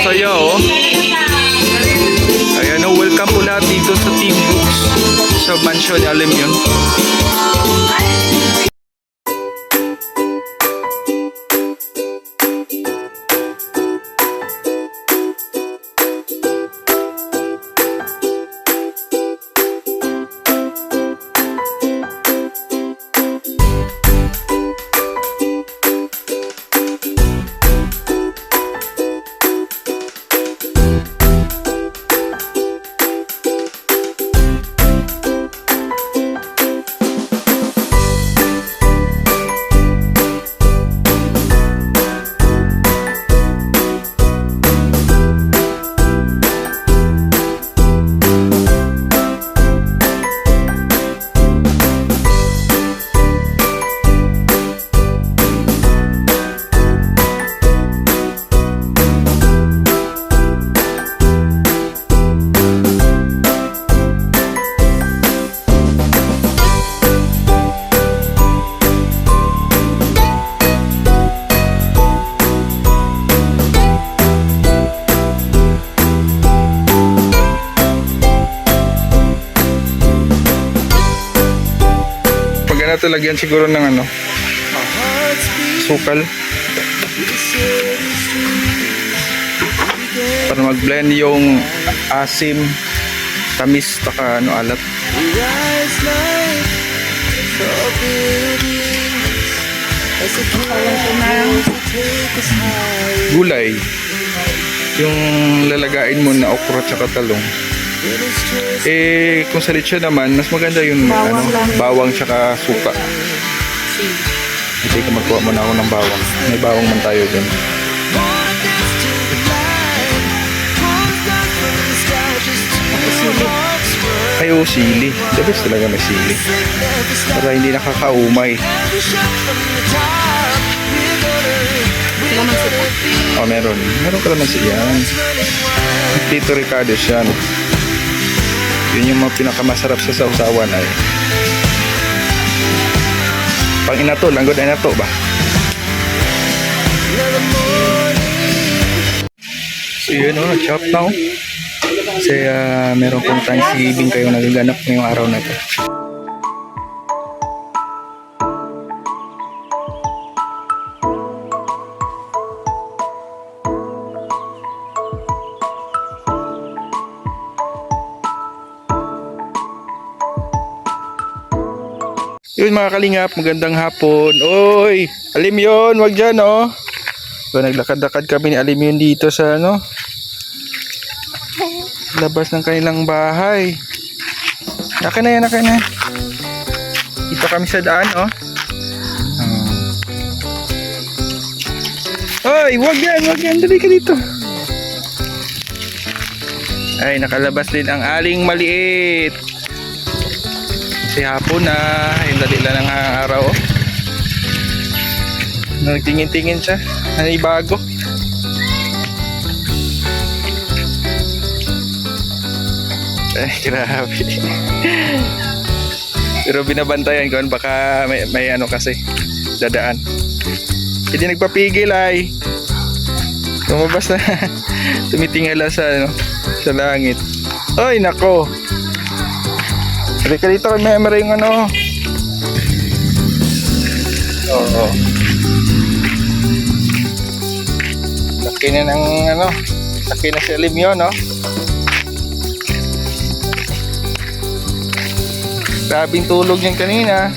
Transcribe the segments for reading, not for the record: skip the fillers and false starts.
saya oh. Ayan oh, welcome po lahat dito sa Team Brooks sa mansion, alam yun. Ito lagyan siguro ng ano, sukal para mag-blend yung asim, tamis, taka ano, alat. Gulay yung lalagain mo na okra tsaka talong. Eh, kung sa lechon naman, mas maganda yung ano, bawang tsaka suka. Hindi ka magkuha muna ako ng bawang. May bawang man tayo dyan. Ay, oh, sili. The best talaga may sili. Para hindi nakakaumay. Oh, meron. Meron ka naman siya. Tito Ricardo siya. Yun yung mga pinakamasarap sa sausawan ay pang inato, langgod ay nato ba? So yun o, chop now. Kasi meron pong Thanksgiving kayong nagaganap ngayong araw na ito. Yun mga kalingap, magandang hapon. Oy, alim yun, wag dyan oh. So, naglakad-lakad kami ni alim yun dito sa ano, labas ng kanilang bahay. Akin na yan, akin na. Dito kami sa daan oh. Oy, wag yan, dali ka dito. Ay, nakalabas din ang aling maliit. Kasi hapon na, yung dali lang ng araw oh. Nagtingin-tingin siya, nanibago. Eh, grabe. Pero binabantayan ko, baka may ano kasi, dadaan. Hindi nagpapigil ay. Lumabas na, tumitingala sa, ano, sa langit. Ay, nako. Sabi ka dito, may yung ano. Oo. Laki na ng ano. Laki na si Alim yun, no? Grabing tulog yan kanina.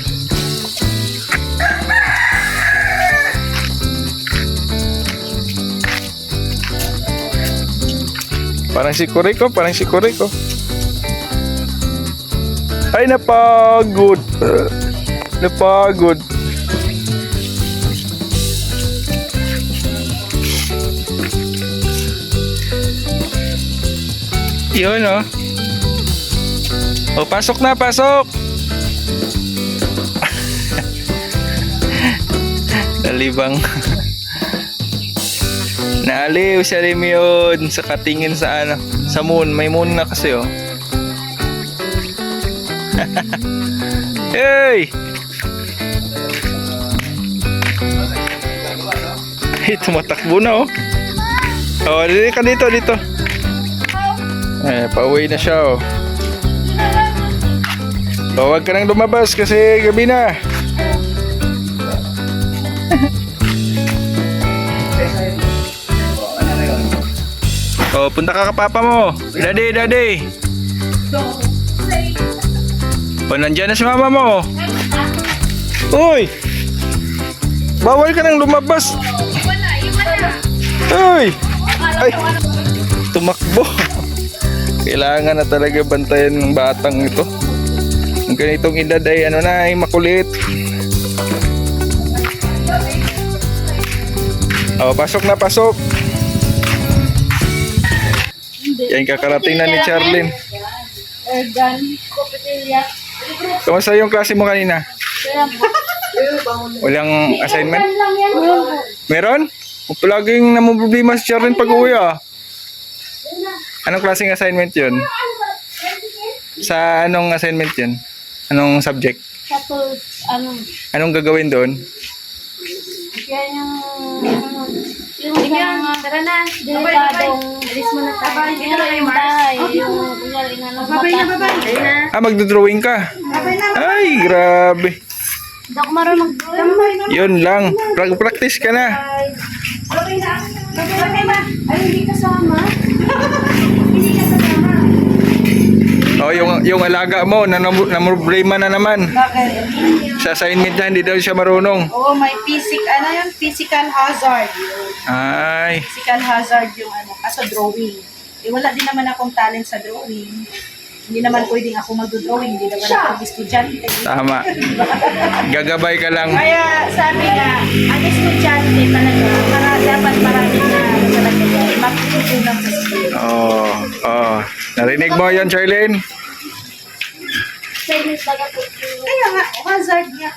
Parang si Kuriko, Ay, napagod. Napagod. Yun, oh. Oh, pasok na, pasok. Nalibang. Naaliw si Alim yun sa katingin sa ano, sa moon. May moon na kasi, oh. Hey! Hey, tumatakbo na oh. Oh, dito. Pauwi na siya, oh. Oh, wag ka nang lumabas kasi gabi na. Oh, punta ka papa mo. Daddy. Oh, nandiyan na si mama mo. Uy! Bawal ka nang lumabas. Uy! Ay! Tumakbo. Kailangan na talaga bantayan ng batang ito. Ang ganitong edad ay makulit. Oh, pasok. Yan, kakarating na ni Charlene. Kamusta yung klase mo kanina? Walang assignment? Meron? Palaging namumroblema si Charlene pag uwi, ah. Anong klaseng assignment yun? Sa anong assignment yun? Anong subject? Sa tools, Anong gagawin doon? yan yung tara na, delikadong, alis mo na tayo. Yung bahay, yung kunyari nga nung mata. Ah, magdodrawing ka? Ay, grabe. Hindi ako marunong drawing. Yun lang. Practice ka na. Ay, hindi kasama. Hindi kasama. Oh, yung alaga mo, namumroblema na naman. Bakit? Sa assignment niya, hindi daw siya marunong. Oo, may physical hazard. Ay, Physical hazard yung sa drawing. Eh, wala din naman akong talent sa drawing. Hindi naman pwedeng ako mag-drawing. Hindi naman ako estudyante. tama. Gagabay ka lang. Kaya sabi nga, ang estudyante talaga, dapat marami na talaga matutunan sa skill. Oh. Narinig mo yan, Charlene? Kaya nga, hazard nga.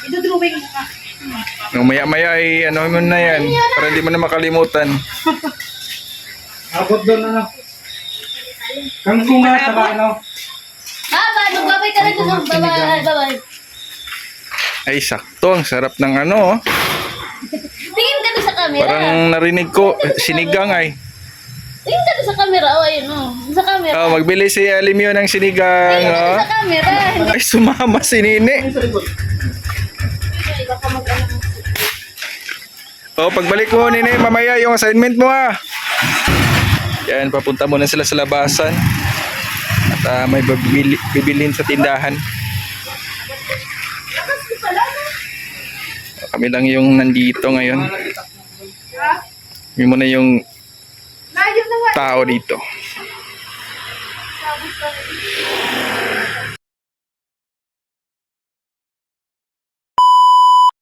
Ito-drawing mo nga. Nung maya-maya ay ano mo na yan. Para hindi mo na makalimutan. Abot doon ano. Kangkong nga sa ano. Magbabay ka rin doon. Bye-bye. Ay, sakto. Ang sarap ng ano. Tingin ka doon sa camera. Parang narinig ko, sinigang ay. Tingin ka doon sa camera. Oh, ayun oh. Sa camera. Oh, magbili si Alimio ng sinigang. Tingin ka doon Oh. sa camera. Ay, sumama si Nini. Baka mag-ano. Oh, pagbalik mo, Nini, mamaya yung assignment mo, ah. Yan, papunta muna sila sa labasan. At may bibilhin sa tindahan. Kami lang yung nandito ngayon. Kami muna yung tao dito.